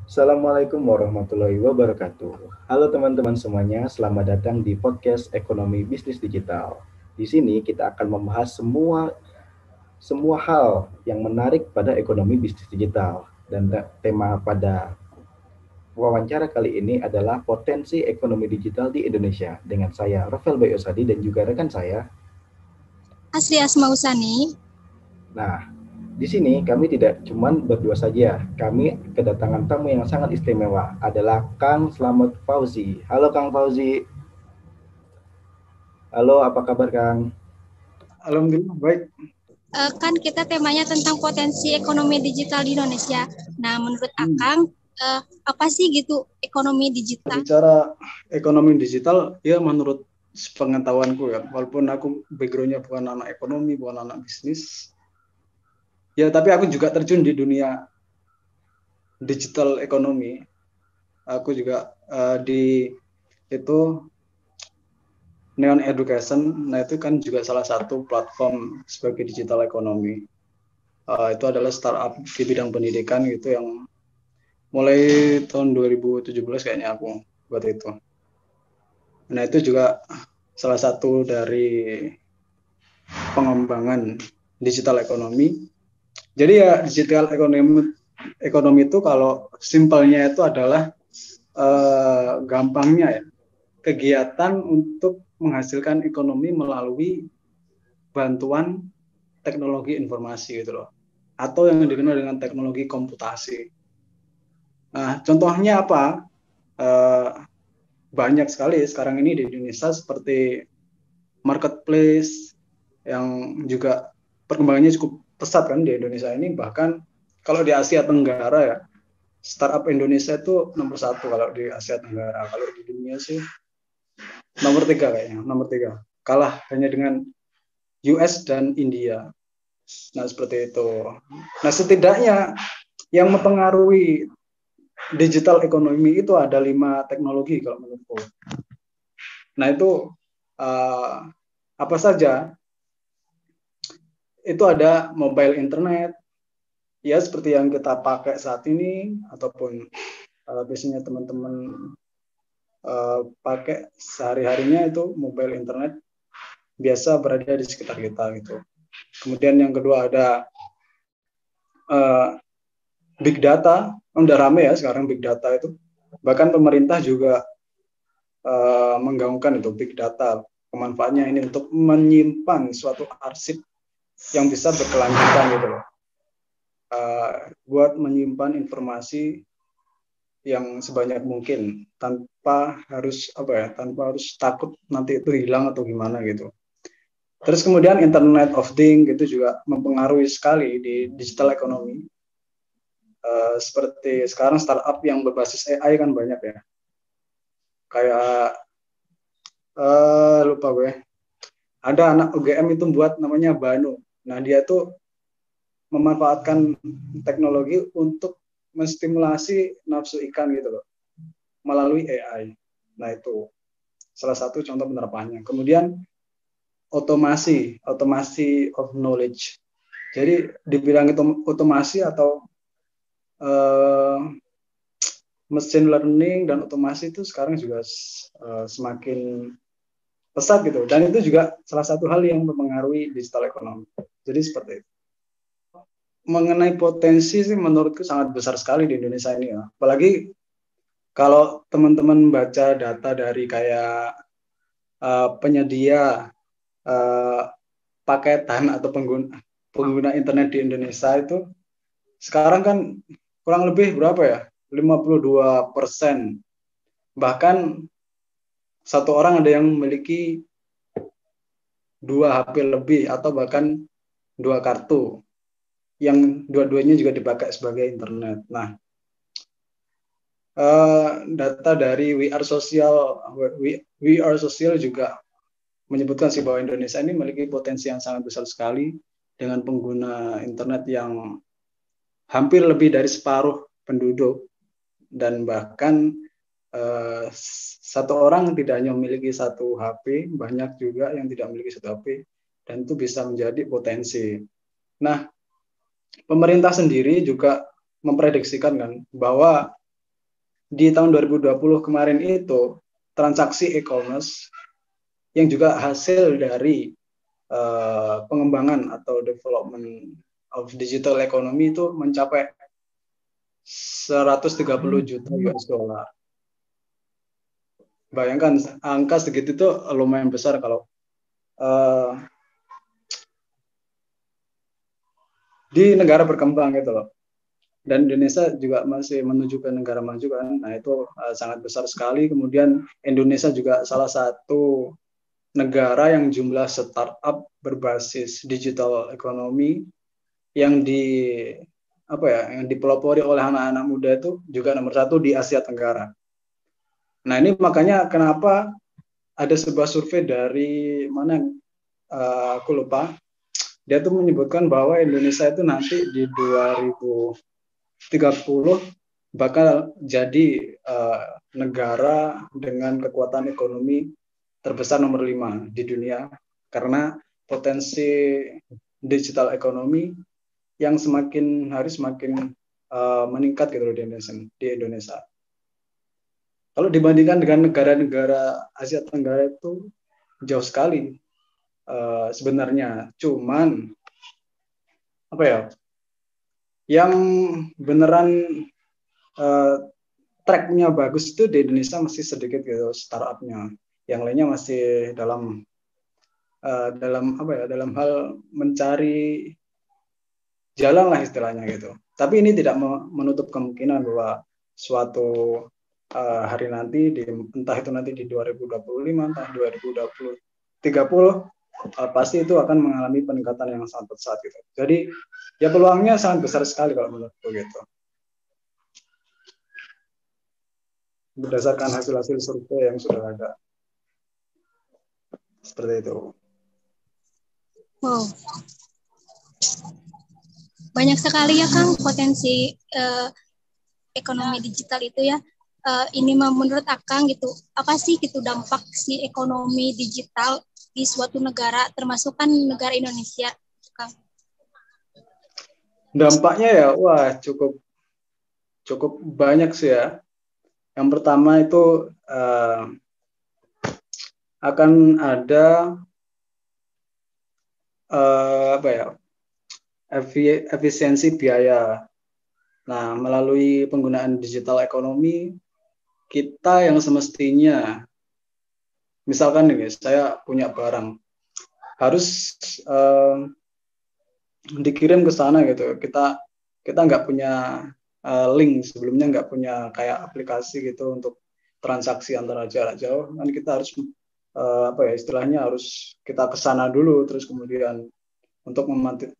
Assalamualaikum warahmatullahi wabarakatuh. Halo teman-teman semuanya, selamat datang di podcast Ekonomi Bisnis Digital. Di sini kita akan membahas semua hal yang menarik pada ekonomi bisnis digital. Dan tema pada wawancara kali ini adalah potensi ekonomi digital di Indonesia dengan saya Rafael Bayosadi dan juga rekan saya. Asri Asma Usani. Nah, di sini kami tidak cuma berdua saja. Kami kedatangan tamu yang sangat istimewa adalah Kang Slamet Fauzi. Halo Kang Fauzi. Halo, apa kabar Kang? Alhamdulillah baik. Kan kita temanya tentang potensi ekonomi digital di Indonesia. Nah, menurut Akang, apa sih gitu ekonomi digital? Bicara ekonomi digital, ya menurut pengetahuanku ya, walaupun aku backgroundnya bukan anak ekonomi, bukan anak bisnis, ya tapi aku juga terjun di dunia digital ekonomi. Aku juga di itu Neon Education, nah itu kan juga salah satu platform sebagai digital ekonomi. Itu adalah startup di bidang pendidikan gitu yang mulai tahun 2017 kayaknya aku buat itu. Nah itu juga salah satu dari pengembangan digital ekonomi. Jadi ya digital ekonomi itu kalau simpelnya itu adalah gampangnya ya kegiatan untuk menghasilkan ekonomi melalui bantuan teknologi informasi gitu loh, atau yang dikenal dengan teknologi komputasi. Nah contohnya apa? Banyak sekali sekarang ini di Indonesia seperti marketplace yang juga perkembangannya cukup pesat kan di Indonesia ini. Bahkan kalau di Asia Tenggara ya, startup Indonesia itu nomor 1 kalau di Asia Tenggara. Kalau di dunia sih nomor 3 kayaknya, nomor 3. Kalah hanya dengan US dan India. Nah seperti itu. Nah setidaknya yang mempengaruhi digital ekonomi itu ada 5 teknologi kalau menurutku. Nah itu apa saja? Itu ada mobile internet, ya seperti yang kita pakai saat ini, ataupun biasanya teman-teman pakai sehari-harinya itu mobile internet biasa berada di sekitar kita gitu. Kemudian yang kedua ada big data, udah rame ya sekarang big data itu. Bahkan pemerintah juga menggaungkan itu big data. Pemanfaatnya ini untuk menyimpan suatu arsip yang bisa berkelanjutan gitu loh. Buat menyimpan informasi yang sebanyak mungkin tanpa harus tanpa harus takut nanti itu hilang atau gimana gitu. Terus kemudian Internet of Things itu juga mempengaruhi sekali di digital ekonomi. Seperti sekarang startup yang berbasis AI kan banyak ya. Kayak lupa gue. Ada anak UGM itu buat namanya Banu. Nah dia tuh memanfaatkan teknologi untuk menstimulasi nafsu ikan gitu loh melalui AI. Nah itu salah satu contoh penerapannya. Kemudian otomasi of knowledge. Jadi di bidang otomasi atau machine learning dan otomasi itu sekarang juga semakin pesat gitu. Dan itu juga salah satu hal yang mempengaruhi digital ekonomi. Jadi seperti itu. Mengenai potensi sih menurutku sangat besar sekali di Indonesia ini ya. Apalagi kalau teman-teman baca data dari kayak penyedia paketan atau pengguna internet di Indonesia itu sekarang kan kurang lebih berapa ya? 52%. Bahkan satu orang ada yang memiliki 2 HP lebih atau bahkan 2 kartu yang dua-duanya juga dipakai sebagai internet. Nah, data dari We Are Social juga menyebutkan sih bahwa Indonesia ini memiliki potensi yang sangat besar sekali dengan pengguna internet yang hampir lebih dari separuh penduduk, dan bahkan satu orang tidak hanya memiliki 1 HP, banyak juga yang tidak memiliki 1 HP, dan itu bisa menjadi potensi. Nah, pemerintah sendiri juga memprediksikan kan bahwa di tahun 2020 kemarin itu transaksi e-commerce yang juga hasil dari pengembangan atau development of digital economy itu mencapai 130 juta US dollar. Bayangkan angka segitu itu lumayan besar kalau di negara berkembang gitu loh. Dan Indonesia juga masih menuju ke negara maju kan. Nah itu sangat besar sekali. Kemudian Indonesia juga salah satu negara yang jumlah startup berbasis digital ekonomi yang yang dipelopori oleh anak-anak muda itu juga nomor 1 di Asia Tenggara. Nah ini makanya kenapa ada sebuah survei dari mana aku lupa, dia tuh menyebutkan bahwa Indonesia itu nanti di 2030 bakal jadi negara dengan kekuatan ekonomi terbesar nomor 5 di dunia karena potensi digital ekonomi yang semakin hari semakin meningkat gitu di Indonesia. Kalau dibandingkan dengan negara-negara Asia Tenggara itu jauh sekali sebenarnya. Cuman yang beneran tracknya bagus itu di Indonesia masih sedikit gitu startupnya. Yang lainnya masih dalam hal mencari jalan lah istilahnya gitu. Tapi ini tidak menutup kemungkinan bahwa suatu hari nanti entah itu nanti di 2025 entah 2030 pasti itu akan mengalami peningkatan yang sangat pesat gitu. Jadi ya peluangnya sangat besar sekali kalau menurutku gitu. Berdasarkan hasil-hasil survei yang sudah ada. Seperti itu. Wow. Banyak sekali ya Kang potensi ekonomi digital itu ya. Ini menurut Akang gitu, apa sih gitu dampak si ekonomi digital di suatu negara, termasuk kan negara Indonesia, Kang? Dampaknya ya, wah cukup banyak sih ya. Yang pertama itu akan ada efisiensi biaya. Nah, melalui penggunaan digital ekonomi, kita yang semestinya, misalkan nih, saya punya barang, harus dikirim ke sana gitu. Kita nggak punya link sebelumnya, nggak punya kayak aplikasi gitu untuk transaksi antara jarak jauh. Kan kita harus istilahnya harus kita ke sana dulu, terus kemudian untuk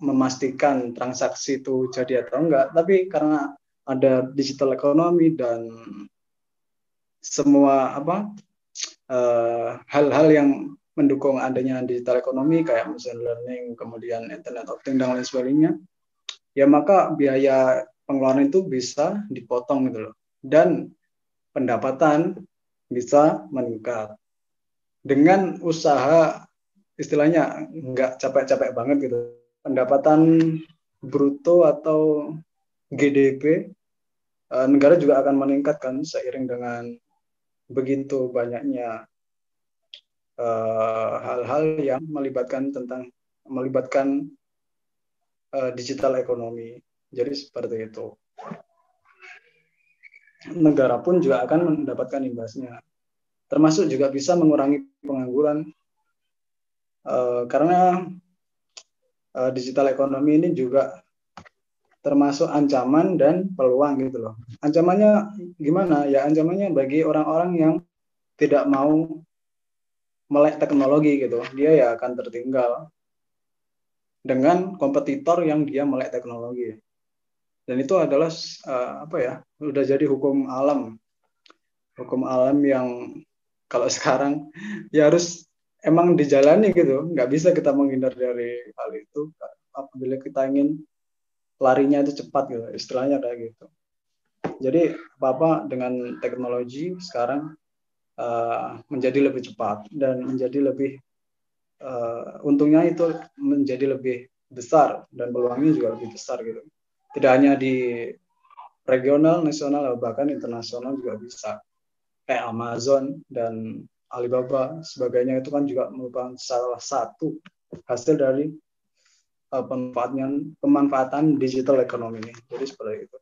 memastikan transaksi itu jadi atau enggak. Tapi karena ada digital ekonomi dan semua hal-hal yang mendukung adanya digital ekonomi kayak machine learning, kemudian Internet of Things dan lain sebagainya, ya maka biaya pengeluaran itu bisa dipotong gitu loh. Dan pendapatan bisa meningkat. Dengan usaha istilahnya nggak capek-capek banget gitu. Pendapatan bruto atau GDP negara juga akan meningkat kan seiring dengan begitu banyaknya hal-hal yang melibatkan digital ekonomi. Jadi seperti itu. Negara pun juga akan mendapatkan imbasnya. Termasuk juga bisa mengurangi pengangguran karena digital ekonomi ini juga termasuk ancaman dan peluang gitu loh. Ancamannya gimana? Ya ancamannya bagi orang-orang yang tidak mau melek teknologi gitu, dia ya akan tertinggal dengan kompetitor yang dia melek teknologi. Dan itu adalah udah jadi hukum alam yang kalau sekarang ya harus emang dijalani gitu, nggak bisa kita menghindar dari hal itu apabila kita ingin larinya itu cepat gitu, istilahnya kayak gitu. Jadi apa dengan teknologi sekarang menjadi lebih cepat dan menjadi lebih untungnya itu menjadi lebih besar dan peluangnya juga lebih besar gitu. Tidak hanya di regional, nasional, bahkan internasional juga bisa. Kayak Amazon dan Alibaba sebagainya itu kan juga merupakan salah satu hasil dari pemanfaatan digital ekonomi ini. Jadi seperti itu.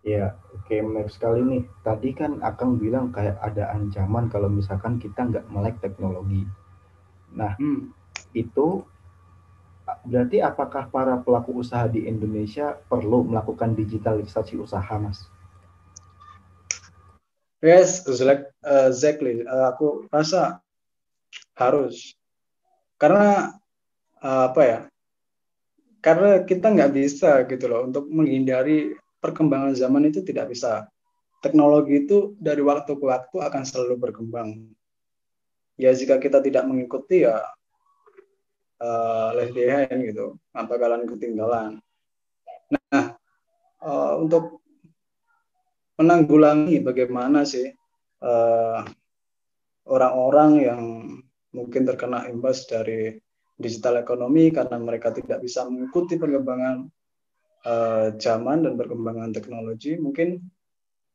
Ya, oke, menarik sekali nih. Tadi kan Akang bilang kayak ada ancaman kalau misalkan kita nggak melek teknologi. Nah, itu berarti apakah para pelaku usaha di Indonesia perlu melakukan digitalisasi usaha, Mas? Yes, exactly. Aku rasa harus. Karena apa ya? Karena kita nggak bisa gitu loh untuk menghindari perkembangan zaman itu, tidak bisa. Teknologi itu dari waktu ke waktu akan selalu berkembang. Ya jika kita tidak mengikuti ya left behind gitu, apa bakalan ketinggalan. Nah, untuk menanggulangi bagaimana sih orang-orang yang mungkin terkena imbas dari digital ekonomi karena mereka tidak bisa mengikuti perkembangan zaman dan perkembangan teknologi, mungkin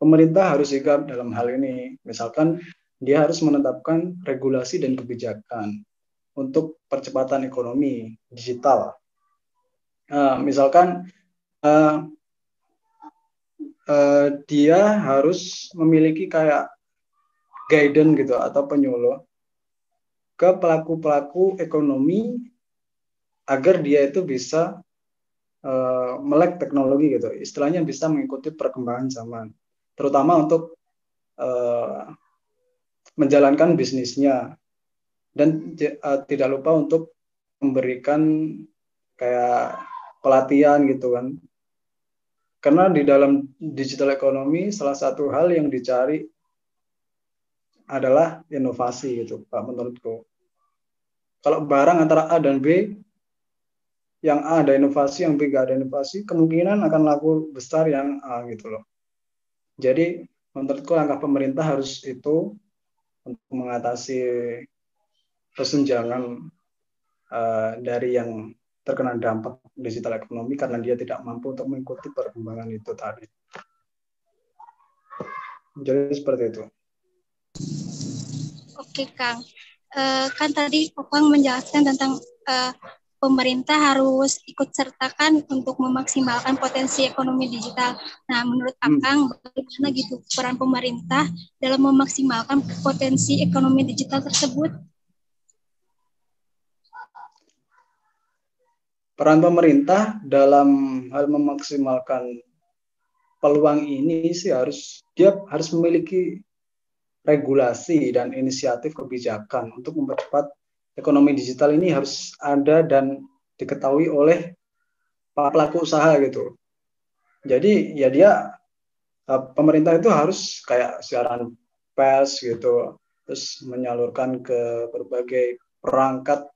pemerintah harus sigap dalam hal ini. Misalkan dia harus menetapkan regulasi dan kebijakan untuk percepatan ekonomi digital. Misalkan dia harus memiliki kayak guidance gitu atau penyuluh ke pelaku-pelaku ekonomi agar dia itu bisa melek teknologi gitu, istilahnya bisa mengikuti perkembangan zaman, terutama untuk menjalankan bisnisnya, dan tidak lupa untuk memberikan kayak pelatihan gitu kan, karena di dalam digital ekonomi salah satu hal yang dicari adalah inovasi gitu Pak, menurutku. Kalau barang antara A dan B, yang A ada inovasi, yang B nggak ada inovasi, kemungkinan akan laku besar yang A gitu loh. Jadi menurutku langkah pemerintah harus itu untuk mengatasi kesenjangan dari yang terkena dampak digital ekonomi karena dia tidak mampu untuk mengikuti perkembangan itu tadi. Jadi seperti itu. Oke, Kang. Kan tadi Kang menjelaskan tentang pemerintah harus ikut sertakan untuk memaksimalkan potensi ekonomi digital. Nah, menurut Akang, bagaimana gitu peran pemerintah dalam memaksimalkan potensi ekonomi digital tersebut? Peran pemerintah dalam hal memaksimalkan peluang ini sih dia harus memiliki regulasi dan inisiatif kebijakan untuk mempercepat ekonomi digital ini, harus ada dan diketahui oleh para pelaku usaha gitu. Jadi ya pemerintah itu harus kayak siaran pers gitu, terus menyalurkan ke berbagai perangkat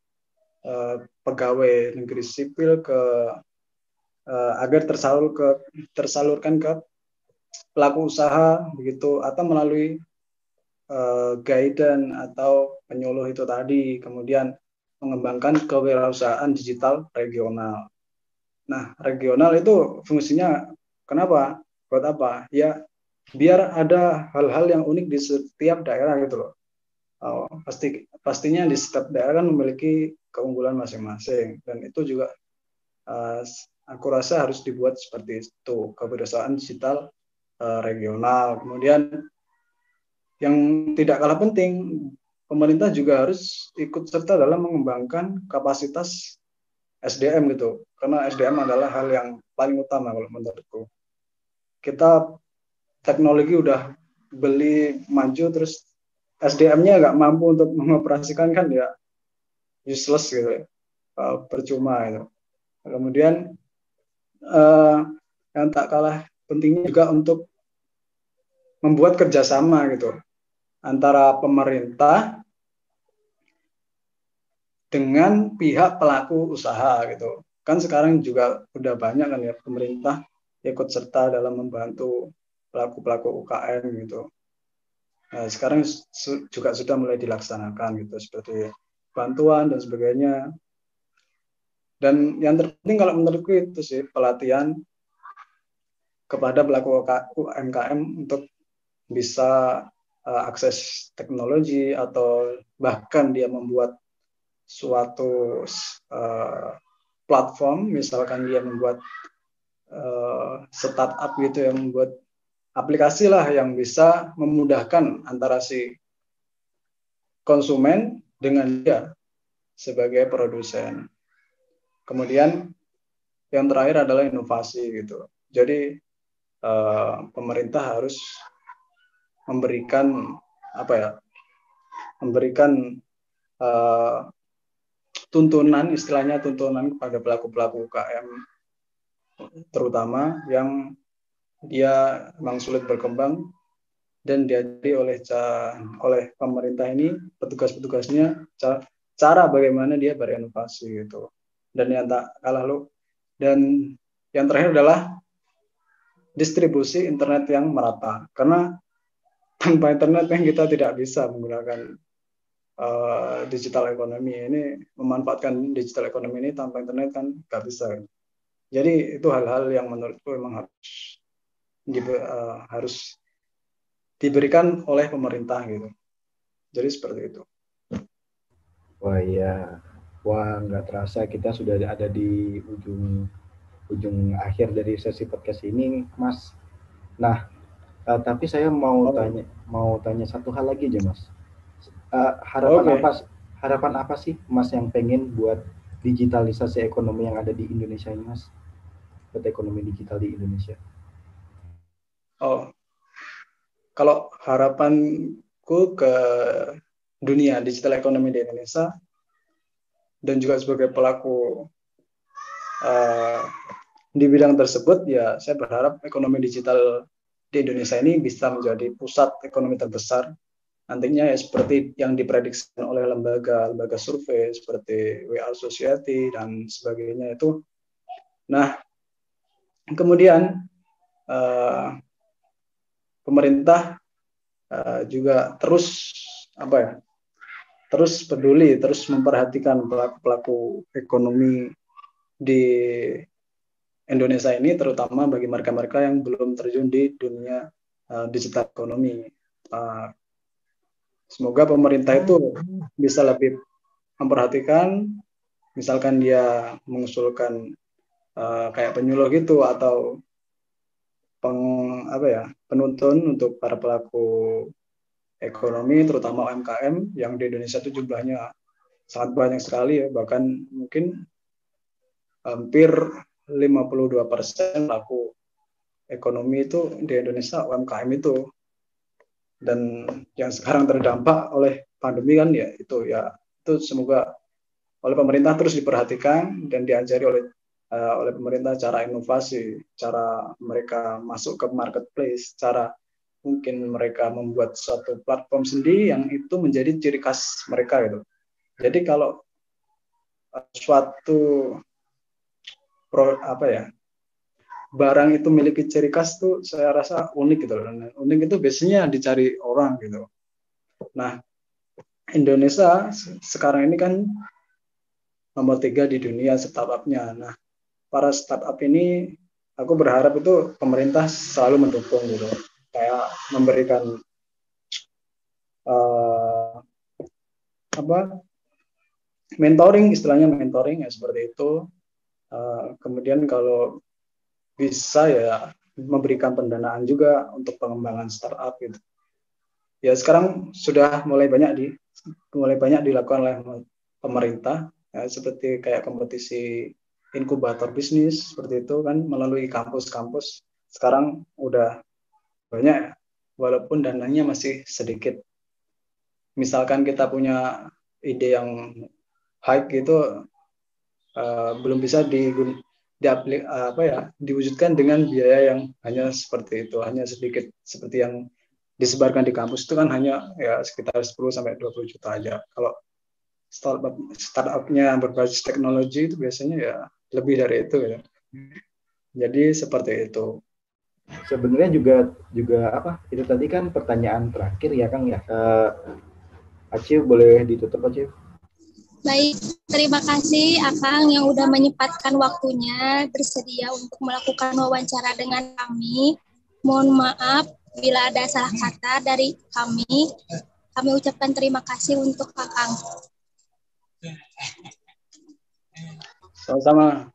pegawai negeri sipil agar tersalurkan ke pelaku usaha begitu, atau melalui guidance atau penyuluh itu tadi, kemudian mengembangkan kewirausahaan digital regional. Nah, regional itu fungsinya kenapa? Buat apa? Ya, biar ada hal-hal yang unik di setiap daerah gitu loh. Pastinya di setiap daerah kan memiliki keunggulan masing-masing, dan itu juga aku rasa harus dibuat seperti itu, kewirausahaan digital regional. Kemudian yang tidak kalah penting, pemerintah juga harus ikut serta dalam mengembangkan kapasitas SDM gitu, karena SDM adalah hal yang paling utama kalau menurutku. Kita teknologi udah beli maju, terus SDM-nya nggak mampu untuk mengoperasikan, kan ya useless gitu ya, percuma itu. Kemudian yang tak kalah pentingnya juga untuk membuat kerjasama gitu antara pemerintah dengan pihak pelaku usaha gitu. Kan sekarang juga udah banyak kan ya pemerintah ikut serta dalam membantu pelaku-pelaku UKM gitu. Nah, sekarang juga sudah mulai dilaksanakan gitu, seperti bantuan dan sebagainya. Dan yang terpenting kalau menurutku itu sih pelatihan kepada pelaku UMKM untuk bisa akses teknologi atau bahkan dia membuat suatu platform, misalkan dia membuat startup gitu yang membuat aplikasi lah yang bisa memudahkan antara si konsumen dengan dia sebagai produsen. Kemudian yang terakhir adalah inovasi gitu. Jadi pemerintah harus memberikan tuntunan, istilahnya tuntunan kepada pelaku-pelaku UKM, terutama yang dia memang sulit berkembang dan diajari oleh pemerintah ini, petugas-petugasnya, cara bagaimana dia berinovasi gitu. Dan yang tak kalah dan yang terakhir adalah distribusi internet yang merata, karena tanpa internet kan kita tidak bisa menggunakan digital ekonomi ini, memanfaatkan digital ekonomi ini tanpa internet kan nggak bisa. Jadi itu hal-hal yang menurutku memang harus diberikan oleh pemerintah gitu. Jadi seperti itu. Wah iya, wah nggak terasa kita sudah ada di ujung akhir dari sesi podcast ini, Mas. Nah, tapi saya mau tanya satu hal lagi aja, Mas. Harapan apa sih Mas yang pengen buat digitalisasi ekonomi yang ada di Indonesia ini, Mas? Buat ekonomi digital di Indonesia. Kalau harapanku ke dunia digital ekonomi di Indonesia dan juga sebagai pelaku di bidang tersebut, ya saya berharap ekonomi digital di Indonesia ini bisa menjadi pusat ekonomi terbesar nantinya, ya seperti yang diprediksi oleh lembaga survei seperti WA Society dan sebagainya itu. Nah, kemudian pemerintah juga terus peduli, terus memperhatikan pelaku ekonomi di Indonesia ini, terutama bagi mereka-mereka yang belum terjun di dunia digital ekonomi. Semoga pemerintah itu bisa lebih memperhatikan, misalkan dia mengusulkan kayak penyuluh gitu atau penuntun untuk para pelaku ekonomi, terutama UMKM yang di Indonesia itu jumlahnya sangat banyak sekali ya, bahkan mungkin hampir 52% pelaku ekonomi itu di Indonesia UMKM itu. Dan yang sekarang terdampak oleh pandemi kan ya itu semoga oleh pemerintah terus diperhatikan dan diajari oleh pemerintah cara inovasi, cara mereka masuk ke marketplace, cara mungkin mereka membuat suatu platform sendiri yang itu menjadi ciri khas mereka gitu. Jadi kalau suatu barang itu memiliki ciri khas tuh saya rasa unik gitu. Dan unik itu biasanya dicari orang gitu. Nah, Indonesia sekarang ini kan nomor 3 di dunia startup-nya. Nah, para startup ini aku berharap itu pemerintah selalu mendukung gitu. Kayak memberikan mentoring, istilahnya mentoring ya seperti itu. Kemudian kalau bisa ya memberikan pendanaan juga untuk pengembangan startup gitu. Ya sekarang sudah mulai banyak dilakukan oleh pemerintah ya, seperti kayak kompetisi inkubator bisnis seperti itu kan melalui kampus-kampus. Sekarang udah banyak walaupun dananya masih sedikit. Misalkan kita punya ide yang hype gitu belum bisa diwujudkan dengan biaya yang hanya seperti itu, hanya sedikit seperti yang disebarkan di kampus itu kan hanya ya sekitar 10-20 juta aja. Kalau startup-nya berbasis teknologi itu biasanya ya lebih dari itu ya. Jadi seperti itu. Sebenarnya juga itu tadi kan pertanyaan terakhir ya Kang ya. Acil boleh ditutup Acil? Baik, terima kasih Akang yang udah menyempatkan waktunya bersedia untuk melakukan wawancara dengan kami. Mohon maaf bila ada salah kata dari kami. Kami ucapkan terima kasih untuk Akang. Sama-sama.